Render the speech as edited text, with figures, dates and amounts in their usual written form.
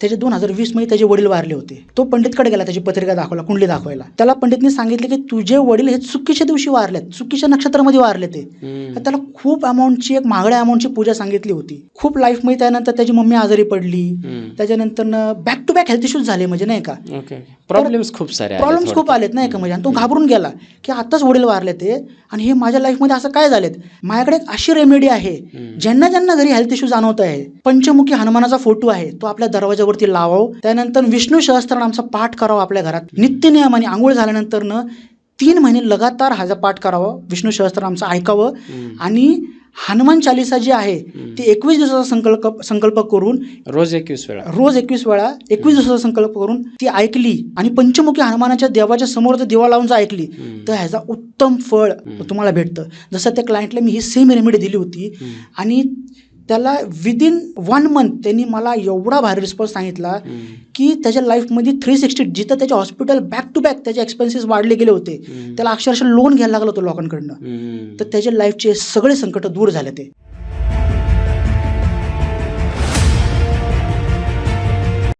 त्याचे 2020 मध्ये त्याचे वडील वारले होते. तो पंडितकडे गेला, त्याची पत्रिका दाखवला, कुंडली दाखवायला. त्याला पंडितने सांगितले की तुझे वडील हे चुकीच्या दिवशी वारलेत, चुकीच्या नक्षत्रामध्ये वारले ते. त्याला खूप अमाऊंटची, एक महागड्या अमाऊंटची पूजा सांगितली होती. खूप लाईफमध्ये त्यानंतर त्याची मम्मी आजारी पडली, त्याच्यानंतर back to back health issues झाले, म्हणजे नाही का, प्रॉब्लेम्स खूप आलेत नाही का. म्हणजे आणि तो घाबरून गेला की आताच वडील वारले ते आणि हे माझ्या लाईफमध्ये असं काय झालेत. माझ्याकडे एक अशी रेमेडी आहे, ज्यांना ज्यांना घरी हेल्थ इश्यू जाणवत आहे, पंचमुखी हनुमानाचा फोटो आहे, तो आपल्या दरवाजावरती लावावं. त्यानंतर विष्णू सहस्त्रनामचा पाठ करावा आपल्या घरात नित्यनियमाने. आंघोळ झाल्यानंतर 3 महिने लगातार हा पाठ करावा, विष्णू सहस्त्रनामचं ऐकावं. आणि हनुमान चालिसा जी आहे ती 21 दिवसाचा संकल्प करून रोज 21 वेळा 21 दिवसाचा संकल्प करून ती ऐकली आणि पंचमुखी हनुमानाच्या देवाच्या समोर जर दिवा लावून जर ऐकली तर ह्याचा उत्तम फळ तुम्हाला भेटतं. जसं त्या क्लायंटला मी ही सेम रेमेडी दिली होती आणि त्याला विदिन 1 मंथ त्यांनी मला एवढा भारी रिस्पॉन्स सांगितला की त्याच्या लाईफमध्ये 360, जिथं त्याचे हॉस्पिटल बॅक टू बॅक त्याचे एक्सपेन्सेस वाढले गेले होते, त्याला अक्षरशः लोन घ्यायला लागलं होतं लोकांकडनं, तर त्याच्या लाईफचे सगळे संकट दूर झाले ते.